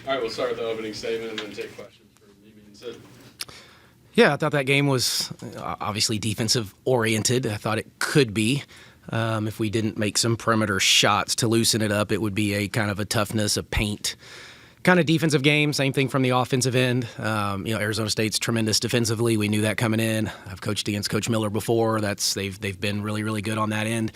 All right, we'll start with the opening statement and then take questions for Mimi and Sid. Yeah, I thought that game was obviously defensive-oriented. I thought it could be. If we didn't make some perimeter shots to loosen it up, it would be a kind of a toughness, a paint kind of defensive game. Same thing from the offensive end. Arizona State's tremendous defensively. We knew that coming in. I've coached against Coach Miller before. They've been really, really good on that end.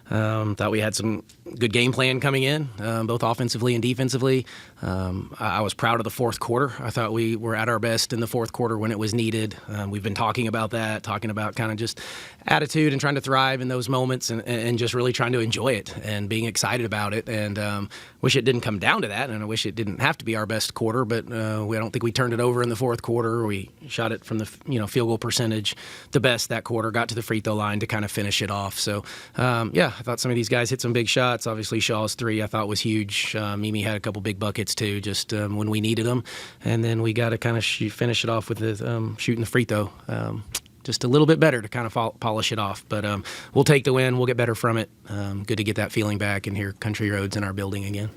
Thought we had some good game plan coming in, both offensively and defensively. I was proud of the fourth quarter. I thought we were at our best in the fourth quarter when it was needed. We've been talking about that, talking about kind of just attitude and trying to thrive in those moments and just really trying to enjoy it and being excited about it. And wish it didn't come down to that, and I wish it didn't have to be our best quarter, but I don't think we turned it over in the fourth quarter. We shot it from the field goal percentage the best that quarter, got to the free throw line to kind of finish it off. So, I thought some of these guys hit some big shots. Obviously, Shaw's three I thought was huge. Mimi had a couple big buckets too, just when we needed them. And then we got to kind of finish it off with the shooting the free throw. Just a little bit better to kind of polish it off. But we'll take the win. We'll get better from it. Good to get that feeling back and hear country roads in our building again.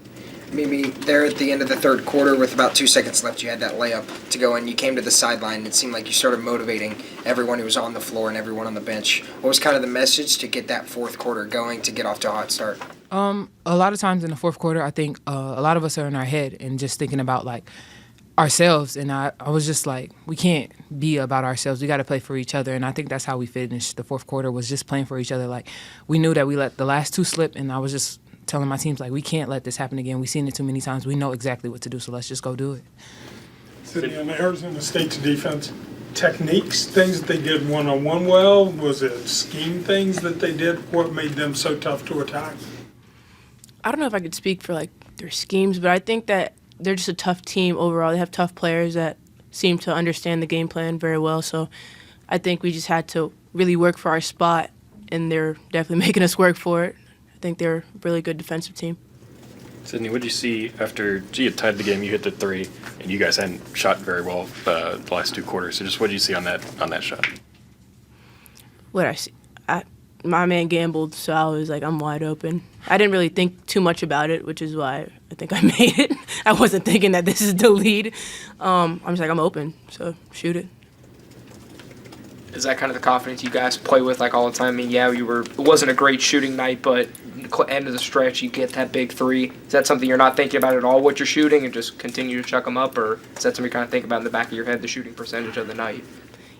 Maybe there at the end of the third quarter with about 2 seconds left, you had that layup to go and you came to the sideline and it seemed like you started motivating everyone who was on the floor and everyone on the bench. What was kind of the message to get that fourth quarter going to get off to a hot start? A lot of times in the fourth quarter, I think a lot of us are in our head and just thinking about like ourselves. And I was just like, we can't be about ourselves. We got to play for each other. And I think that's how we finished the fourth quarter, was just playing for each other. Like, we knew that we let the last two slip, and I was just telling my teams, like, we can't let this happen again. We've seen it too many times. We know exactly what to do, so let's just go do it. Sitting in Arizona State's defense, techniques, things that they did one-on-one well, was it scheme things that they did? What made them so tough to attack? I don't know if I could speak for, like, their schemes, but I think that they're just a tough team overall. They have tough players that seem to understand the game plan very well, so I think we just had to really work for our spot, and they're definitely making us work for it. I think they're a really good defensive team. Sydney, what did you see after you had tied the game, you hit the three, and you guys hadn't shot very well the last two quarters. So just what did you see on that shot? What did I see? My man gambled, so I was like, I'm wide open. I didn't really think too much about it, which is why I think I made it. I wasn't thinking that this is the lead. I'm just like, I'm open, so shoot it. Is that kind of the confidence you guys play with like all the time? I mean, yeah, it wasn't a great shooting night, but end of the stretch, you get that big three. Is that something you're not thinking about at all, what you're shooting, and just continue to chuck them up? Or is that something you're kind of thinking about in the back of your head, the shooting percentage of the night?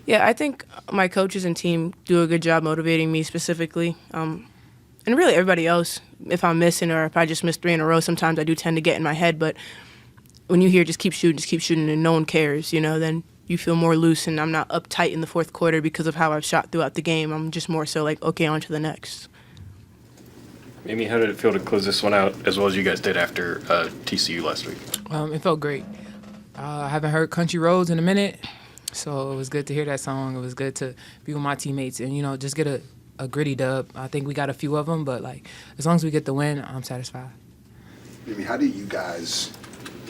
Yeah, I think my coaches and team do a good job motivating me specifically. And really everybody else, if I'm missing or if I just miss three in a row, sometimes I do tend to get in my head. But when you hear just keep shooting, and no one cares, then you feel more loose, and I'm not uptight in the fourth quarter because of how I've shot throughout the game. I'm just more so like, okay, on to the next. Mimi, how did it feel to close this one out as well as you guys did after TCU last week? It felt great. I haven't heard Country Roads in a minute, so it was good to hear that song. It was good to be with my teammates and, just get a gritty dub. I think we got a few of them, but, as long as we get the win, I'm satisfied. Mimi, how do you guys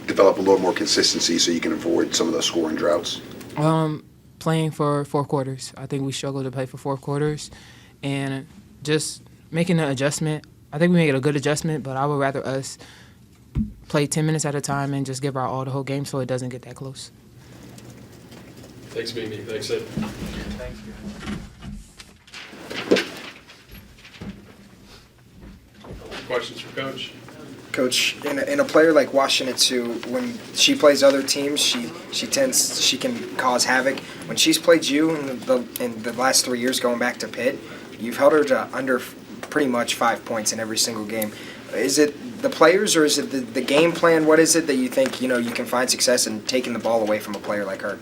develop a little more consistency so you can avoid some of those scoring droughts? Playing for four quarters. I think we struggled to play for four quarters and just making an adjustment. I think we made a good adjustment, but I would rather us play 10 minutes at a time and just give our all the whole game so it doesn't get that close. Thanks, Mimi. Thanks, Sid. Thank you. Questions for Coach? Coach, in a player like Washington Sue, when she plays other teams, she can cause havoc. When she's played you in the last 3 years, going back to Pitt, you've held her to under pretty much 5 points in every single game. Is it the players or is it the game plan? What is it that you think you can find success in taking the ball away from a player like her?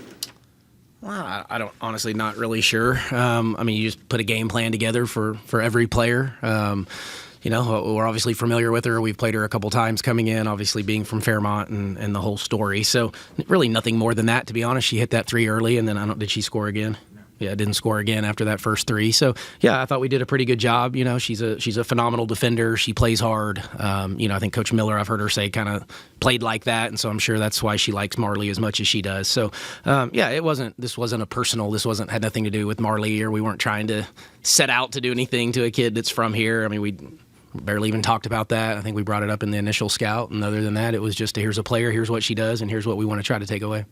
Well, I don't honestly not really sure. You just put a game plan together for every player. We're obviously familiar with her. We've played her a couple times coming in, obviously being from Fairmont and the whole story. So really nothing more than that, to be honest. She hit that three early, and then did she score again? Yeah, didn't score again after that first three. So, yeah, I thought we did a pretty good job. She's a phenomenal defender. She plays hard. I think Coach Miller, I've heard her say, kind of played like that, and so I'm sure that's why she likes Marley as much as she does. So, this wasn't a personal. This had nothing to do with Marley, or we weren't trying to set out to do anything to a kid that's from here. I mean, barely even talked about that. I think we brought it up in the initial scout, and other than that, it was just here's a player, here's what she does, and here's what we want to try to take away.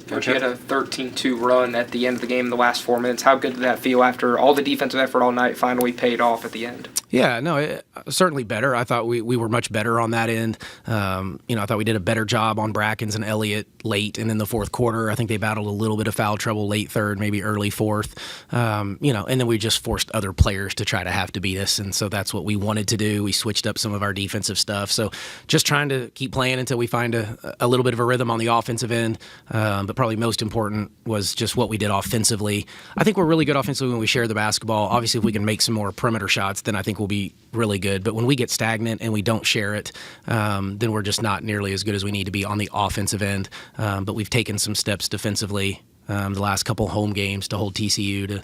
Coach, you had a 13-2 run at the end of the game in the last 4 minutes. How good did that feel after all the defensive effort all night finally paid off at the end? Yeah, no, certainly better. I thought we were much better on that end. I thought we did a better job on Brackens and Elliott late and in the fourth quarter. I think they battled a little bit of foul trouble late third, maybe early fourth. And then we just forced other players to try to have to beat us. And so that's what we wanted to do. We switched up some of our defensive stuff. So just trying to keep playing until we find a little bit of a rhythm on the offensive end. But probably most important was just what we did offensively. I think we're really good offensively when we share the basketball. Obviously, if we can make some more perimeter shots, then I think we'll be really good. But when we get stagnant and we don't share it, then we're just not nearly as good as we need to be on the offensive end. But we've taken some steps defensively the last couple home games to hold TCU to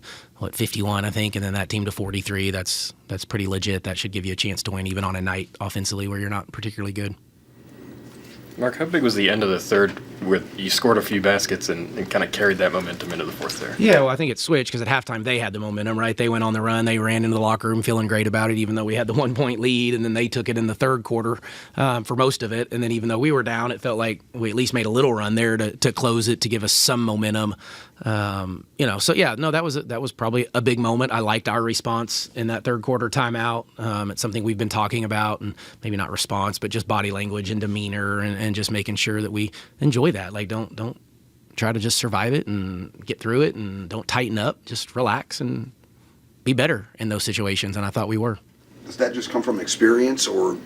51, I think, and then that team to 43. That's pretty legit. That should give you a chance to win even on a night offensively where you're not particularly good. Mark, how big was the end of the third where you scored a few baskets and kind of carried that momentum into the fourth there? Yeah, well, I think it switched because at halftime they had the momentum, right? They went on the run. They ran into the locker room feeling great about it, even though we had the 1 point lead, and then they took it in the third quarter for most of it. And then even though we were down, it felt like we at least made a little run there to close it, to give us some momentum. So yeah, no, that was probably a big moment. I liked our response in that third quarter timeout. It's something we've been talking about, and maybe not response, but just body language and demeanor, and just making sure that we enjoy that. Like, don't try to just survive it and get through it, and don't tighten up. Just relax and be better in those situations. And I thought we were. Does that just come from experience, or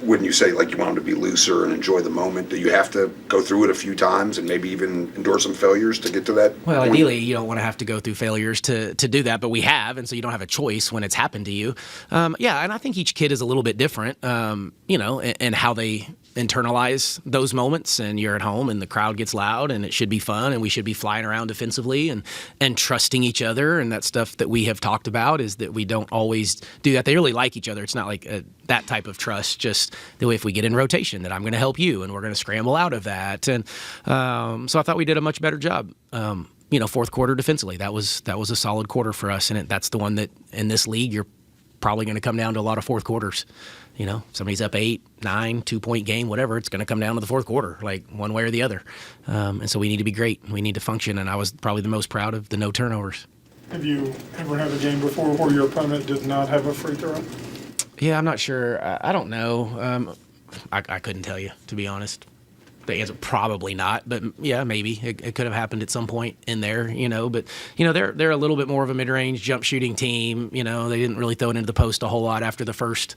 wouldn't you say like you want them to be looser and enjoy the moment? Do you have to go through it a few times and maybe even endure some failures to get to that Well, point? ideally, you don't want to have to go through failures to do that, but we have, and so you don't have a choice when it's happened to you. And I think each kid is a little bit different, and how they internalize those moments. And you're at home and the crowd gets loud, and it should be fun, and we should be flying around defensively and trusting each other. And that stuff that we have talked about is that we don't always do that. They really like each other. It's not like that type of trust, just the way if we get in rotation that I'm going to help you and we're going to scramble out of that. And so I thought we did a much better job. Fourth quarter defensively, that was a solid quarter for us. And that's the one that in this league, you're probably going to come down to a lot of fourth quarters. Somebody's up 8, 9, 2 point game, whatever. It's going to come down to the fourth quarter, like one way or the other. And so we need to be great. We need to function. And I was probably the most proud of the no turnovers. Have you ever had a game before where your opponent did not have a free throw? Yeah, I'm not sure. I don't know. I couldn't tell you, to be honest. The answer, probably not, but yeah, maybe it could have happened at some point in there, But they're a little bit more of a mid-range jump shooting team. They didn't really throw it into the post a whole lot after the first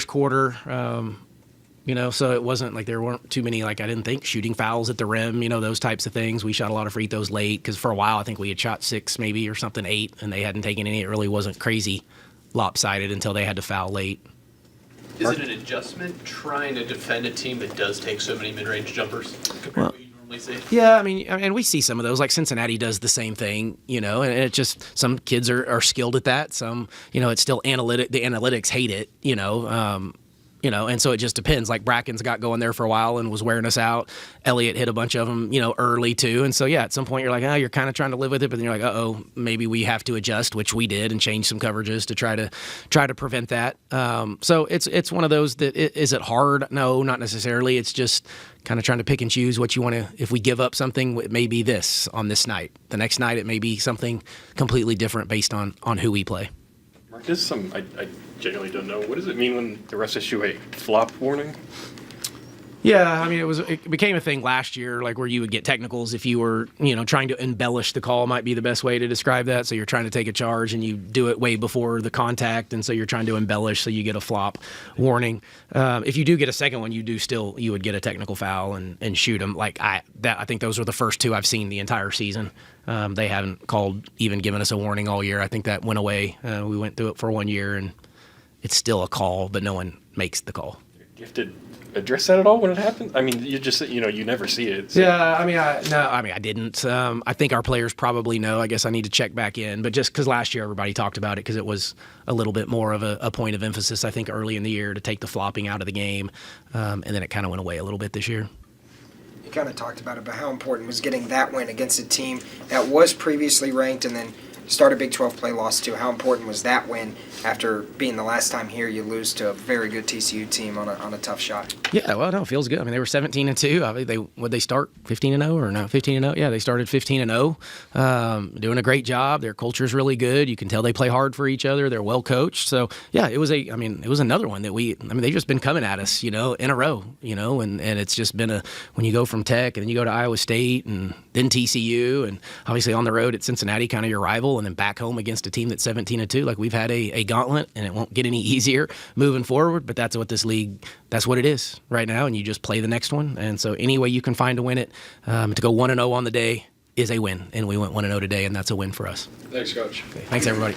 quarter. So it wasn't like there weren't too many, like I didn't think, shooting fouls at the rim, those types of things. We shot a lot of free throws late because for a while I think we had shot 6 maybe or something, 8, and they hadn't taken any. It really wasn't crazy lopsided until they had to foul late. Is it an adjustment trying to defend a team that does take so many mid-range jumpers compared to what you normally see? Yeah, and we see some of those. Like Cincinnati does the same thing, and it just some kids are skilled at that. Some, it's still analytic. The analytics hate it, and so it just depends. Like Brackens got going there for a while and was wearing us out. Elliott hit a bunch of them, early too. And so, yeah, at some point you're like, you're kind of trying to live with it, but then you're like, maybe we have to adjust, which we did, and change some coverages to try to prevent that. So it's one of those that, is it hard? No, not necessarily. It's just kind of trying to pick and choose what you want to. If we give up something, it may be this on this night. The next night it may be something completely different based on who we play. Mark, this is some I genuinely don't know. What does it mean when the refs issue a flop warning? Yeah, it became a thing last year, like where you would get technicals if you were, trying to embellish the call might be the best way to describe that. So you're trying to take a charge and you do it way before the contact, and so you're trying to embellish, so you get a flop warning. If you do get a second one, you would get a technical foul and shoot them. I think those were the first 2 I've seen the entire season. They haven't given us a warning all year. I think that went away. We went through it for 1 year, and it's still a call, but no one makes the call. You have to address that at all when it happens? You just, you never see it. So. Yeah, I didn't. I think our players probably know. I guess I need to check back in. But just because last year everybody talked about it because it was a little bit more of a point of emphasis, I think, early in the year to take the flopping out of the game. And then it kind of went away a little bit this year. You kind of talked about how important was getting that win against a team that was previously ranked and then start a Big 12 play, lost to. How important was that win after being the last time here you lose to a very good TCU team on a tough shot? Yeah, well, no, it feels good. I mean, they were 17-2. I mean, would they start 15-0 or no? 15-0. Yeah, they started 15-0. Doing a great job. Their culture is really good. You can tell they play hard for each other. They're well coached. So yeah, it was another one that they've just been coming at us, in a row, and it's just been when you go from Tech and then you go to Iowa State and then TCU and obviously on the road at Cincinnati, kind of your rival, and then back home against a team that's 17-2. Like, we've had a gauntlet, and it won't get any easier moving forward, but that's what this league, that's what it is right now, and you just play the next one. And so any way you can find to win it, to go 1-0 on the day is a win, and we went 1-0 today, and that's a win for us. Thanks, Coach. Okay, thanks, everybody.